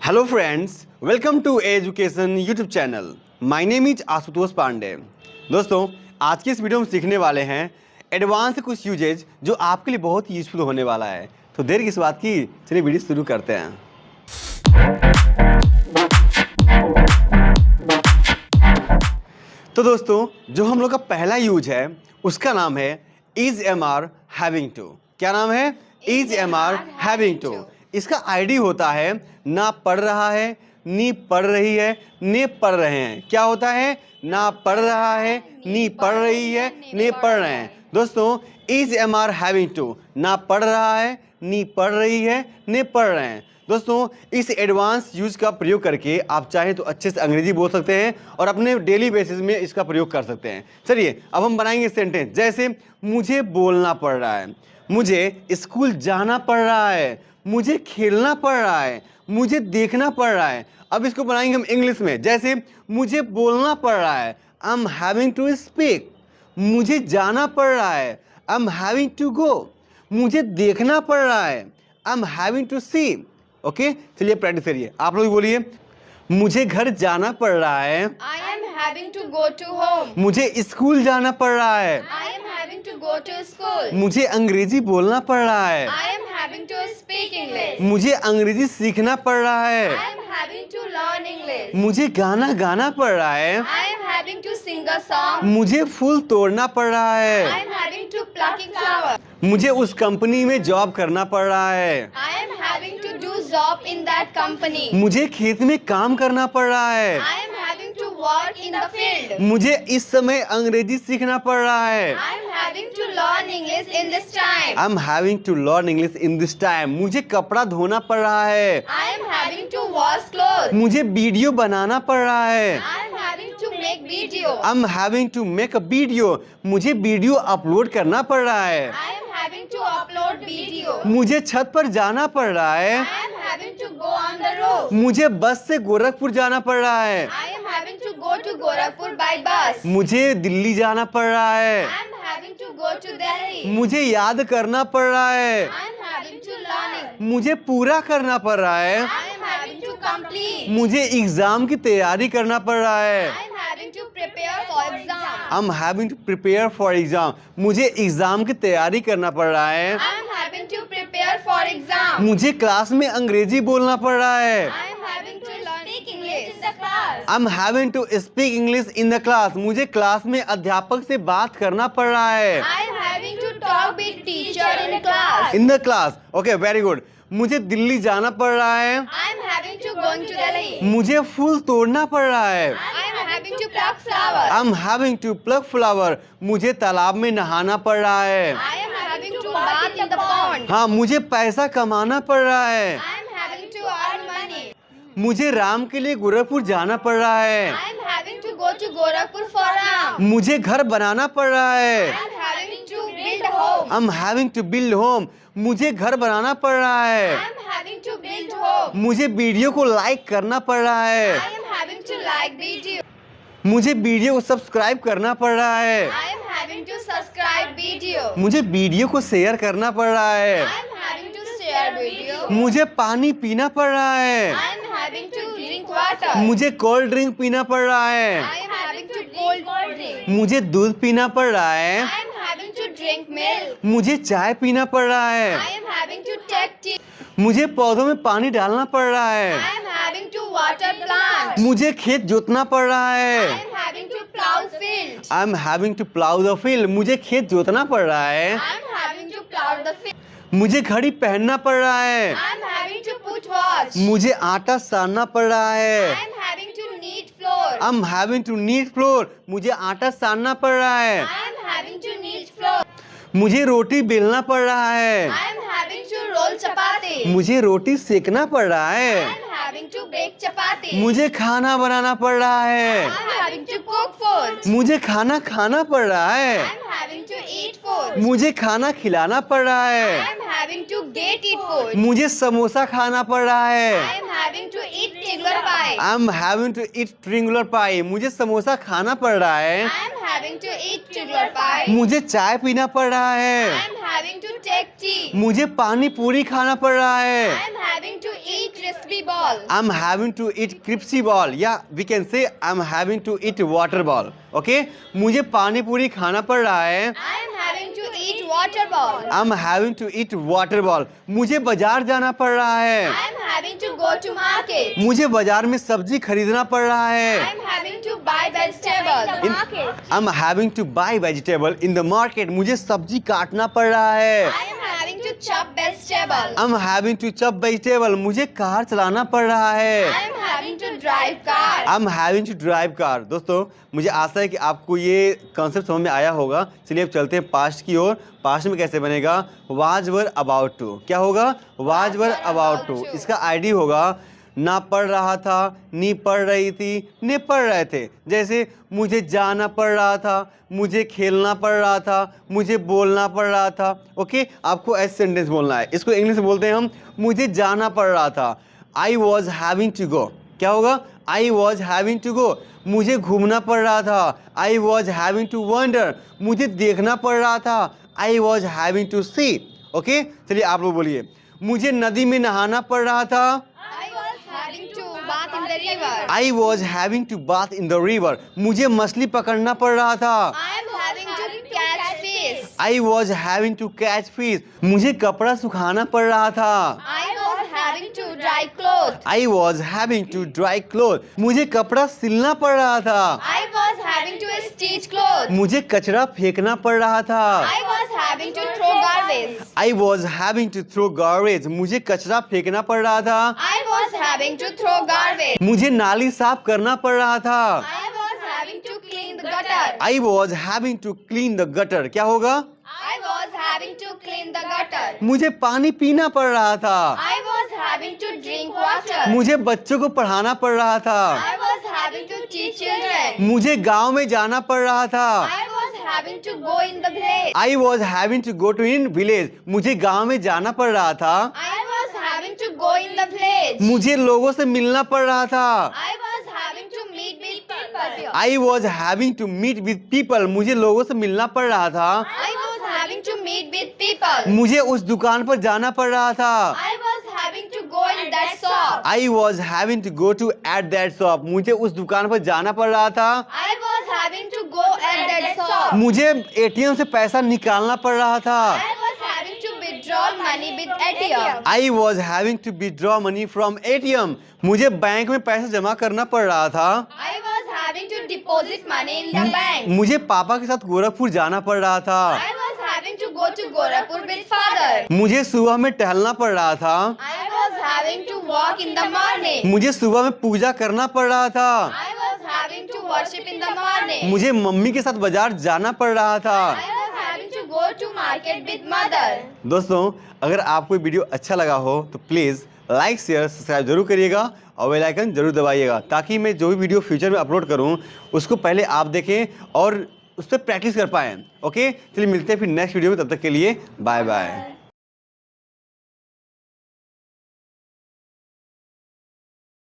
Hello friends, welcome to education YouTube channel. My name is Ashutosh Pandey. दोस्तों, आज के इस वीडियो में सीखने वाले हैं एडवांस कुछ यूजेज जो आपके लिए बहुत यूजफुल होने वाला है। तो देर किस बात की, चलिए वीडियो शुरू करते हैं। तो दोस्तों, जो हम लोग का पहला यूज है उसका नाम है is am are having to. क्या नाम है? Is am are having to. इसका आईडी होता है ना पढ़ रहा है, नी पढ़ रही है, ने पढ़ रहे हैं। क्या होता है? ना पढ़ रहा है, नी पढ़ रही है, ने पढ़ रहे हैं। दोस्तों, is am are having to ना पढ़ रहा है, नी पढ़ रही है, ने पढ़ रहे हैं। दोस्तों, इस एडवांस यूज का प्रयोग करके आप चाहे तो अच्छे से अंग्रेजी बोल सकते हैं और अपने डेली बेसिस में इसका प्रयोग कर सकते हैं। चलिए अब हम बनाएंगे सेंटेंस। जैसे मुझे बोलना पड़ रहा है, मुझे स्कूल जाना पड़ रहा है, मुझे खेलना पड़ रहा है, मुझे देखना पड़ रहा है। अब इसको बनाएंगे हम इंग्लिश में। जैसे मुझे बोलना पड़ रहा है, I am having to speak. मुझे जाना पड़ रहा है, I am having to go. मुझे देखना पड़ रहा है, I am having to see. Okay, चलिए प्रैक्टिस करिए। आप लोग बोलिए, मुझे घर जाना पड़ रहा है, I am having to go to home. मुझे स्कूल जाना पड़ रहा है, I am having to go to school. मुझे अंग्रेजी बोलना पड़ रहा है, I am having to speak English. मुझे अंग्रेजी सीखना पड़ रहा है, I am having to learn English. मुझे गाना गाना पड़ रहा है, I am having to sing a song. मुझे फूल तोड़ना पड़ रहा I है, am having to plucking flower. मुझे उस कंपनी में जॉब करना पड़ रहा है, I am having to do job in that company. मुझे खेत में काम करना पड़ रहा है, I am having to work in the field. मुझे इस समय अंग्रेजी सीखना पड़ रहा है, I am having to learn English in this time. I am having to learn English in this time. मुझे कपड़ा धोना पड़ रहा है, I am having to wash clothes. मुझे वीडियो बनाना पड़ रहा है, I am having to make video. I am having to make a video. मुझे वीडियो अपलोड करना पड़ रहा है, I am having to upload video. मुझे छत पर जाना पड़ रहा है, I am having to go on the road. मुझे बस से गोरखपुर जाना पड़ रहा है, I am having to go to Gorakhpur by bus. मुझे दिल्ली जाना पड़ रहा है, I am having to go to Delhi. मुझे याद करना पड़ रहा है, I am having to learning. मुझे पूरा करना पड़ रहा है, I am having to complete. मुझे एग्जाम की तैयारी करना पड़ रहा है, I am having to prepare for exam. I am having to prepare for exam. मुझे एग्जाम की तैयारी करना पड़ रहा है, I am having to prepare for exam. मुझे क्लास में अंग्रेजी बोलना पड़ रहा है, I am having to learn English in the class. I am having to speak English in the class. मुझे क्लास में अध्यापक से बात करना पड़ रहा है, I am having to talk with teacher in class. In the class. Okay, very good. मुझे दिल्ली जाना पड़ रहा है, I am having to going to Delhi. मुझे फूल तोड़ना पड़ रहा है, I am having to pluck flower. I am having to pluck flower. मुझे तालाब में नहाना पड़ रहा है, I am having to bath in the pond. हाँ, मुझे पैसा कमाना पड़ रहा है, I am having to earn money. मुझे राम के लिए गोरखपुर जाना पड़ रहा है, I am having to go to Gorakhpur for Ram. मुझे घर बनाना पड़ रहा है, I am having to build home. I am having to build home. मुझे घर बनाना पड़ रहा I है, am having to build home. मुझे वीडियो को लाइक करना पड़ रहा है, I am having to like video. मुझे वीडियो को सब्सक्राइब करना पड़ रहा है, I am having to subscribe video. मुझे वीडियो को शेयर करना पड़ रहा है, I am having to share video. मुझे पानी पीना पड़ रहा है, I am having to drink water. मुझे कोल्ड ड्रिंक पीना पड़ रहा है, I am having to cold drink. मुझे दूध पीना पड़ रहा है, I am having to drink milk. मुझे चाय पीना पड़ रहा है, I am having to take tea. मुझे पौधों में पानी डालना पड़ रहा I है, am having to water plant. मुझे खेत जोतना पड़ रहा I है, am having to plow field. I am having to plough the field. मुझे खेत जोतना पड़ रहा है, I am having to plow the field. मुझे घड़ी पहनना पड़ रहा है, I am having to put watch. मुझे आटा सानना पड़ रहा है, I am having to knead floor. I am having to knead flour. मुझे आटा सानना पड़ रहा है, I am having to knead floor. मुझे रोटी बेलना पड़ रहा है, I am having to roll chapati. मुझे रोटी सेकना पड़ रहा I है, am having to bake chapati. मुझे खाना बनाना पड़ रहा I है, am having to cook food. मुझे खाना खाना पड़ रहा I है, am having to eat food. मुझे खाना खिलाना पड़ रहा I है, am having to get eat food. मुझे समोसा खाना पड़ रहा I है, am having to eat triangular pie. I am having to eat triangular pie. मुझे समोसा खाना पड़ रहा है, I am having to eat triangular pie. मुझे चाय पीना पड़ रहा I है, am having to take tea. मुझे पानी पूरी खाना पड़ रहा है. I'm having to eat crispy ball. I'm having to eat crispy ball. Yeah, we can say I'm having to eat water ball. Okay? मुझे पानी पूरी खाना पड़ रहा है. I'm having to eat water ball. I'm having to eat water ball. मुझे बाजार जाना पड़ रहा है. I'm having to go to market. मुझे बाजार में सब्जी खरीदना पड़ रहा है. I'm having to buy vegetables. I'm having to buy vegetable in the market. मुझे सब्जी काटना पड़ रहा है. I am having to chop vegetables. I'm having to chop vegetable. मुझे कार चलाना पड़ रहा है. I am having to drive car. I'm having to drive car. दोस्तों मुझे आशा है कि आपको ये कॉन्सेप्ट समझ में आया होगा. चलिए अब चलते हैं पास्ट की ओर. पास्ट में कैसे बनेगा? was were about to. क्या होगा? was were about to. इसका आईडी होगा ना पढ़ रहा था, नी पढ़ रही थी, ने पढ़ रहे थे. जैसे मुझे जाना पड़ रहा था, मुझे खेलना पड़ रहा था, मुझे बोलना पड़ रहा था. ओके, आपको ऐसे सेंटेंस बोलना है. इसको इंग्लिश में बोलते हैं हम मुझे जाना पड़ रहा था. I was having to go. क्या होगा? I was having to go. मुझे घूमना पड़ रहा था. I was having to wander. मुझे देखना पड़ रहा था. I was having to see. Okay, चलिए आप लोग बोलिए. मुझे नदी में नहाना पड़ रहा था. I was having to bath in the river. I was having to bath in the river. मुझे मछली पकड़ना पड़ रहा था. I am having to catch fish. I was having to catch fish. मुझे कपड़ा सुखाना पड़ रहा था. I was having to dry clothes. I was having to dry cloth. मुझे कपड़ा सिलना पड़ रहा था. I was having to stitch clothes. मुझे कचरा फेंकना पड़ रहा था. I was having to throw garbage. I was having to throw garbage. मुझे कचरा फेंकना पड़ रहा था. I was having to throw garbage. मुझे नाली साफ करना पड़ रहा था. I was having to clean the gutter. I was having to clean the gutter. क्या होगा? I was having to clean the gutter. मुझे पानी पीना पड़ रहा था. I was having to drink water. मुझे बच्चों को पढ़ाना पड़ रहा था. I was having to teach children. मुझे गांव में जाना पड़ रहा था. I was having to go in the village. I was having to go to in village. मुझे गांव में जाना पड़ रहा था. I was having to go in the village. मुझे लोगों से मिलना पड़ रहा था. I was having to meet with people. I was having to meet with people. मुझे लोगों से मिलना पड़ रहा था. I was having to meet with people. मुझे उस दुकान पर जाना पड़ रहा था. I was having to go in that shop. I was having to go to at that shop. मुझे उस दुकान पर जाना पड़ रहा था. I was having to go at that shop. मुझे एटीएम से पैसा निकालना पड़ रहा था. I was having to withdraw money with ATM. I was having to withdraw money from ATM. मुझे बैंक में पैसा जमा करना पड़ रहा था. I was having to deposit money in the bank. मुझे पापा के साथ गोरखपुर जाना पड़ रहा था. I was having to go to Gorakhpur with father. मुझे सुबह में टहलना पड़ रहा था. I was having to walk in the morning. मुझे सुबह में पूजा करना पड़ रहा था. I was having to worship in the morning. मुझे मम्मी के साथ बाजार जाना पड़ रहा था. I was having to go to market with mother. दोस्तों अगर आपको ये वीडियो अच्छा लगा हो तो प्लीज़ लाइक शेयर सब्सक्राइब जरूर करिएगा और बेल आइकन जरूर दबाइएगा ताकि मैं जो भी वीडियो फ्यूचर में अपलोड करूं उसको पहले आप देखें और उस पर प्रैक्टिस कर पाएँ. ओके, चलिए मिलते हैं फिर नेक्स्ट वीडियो में. तब तक के लिए बाय बाय.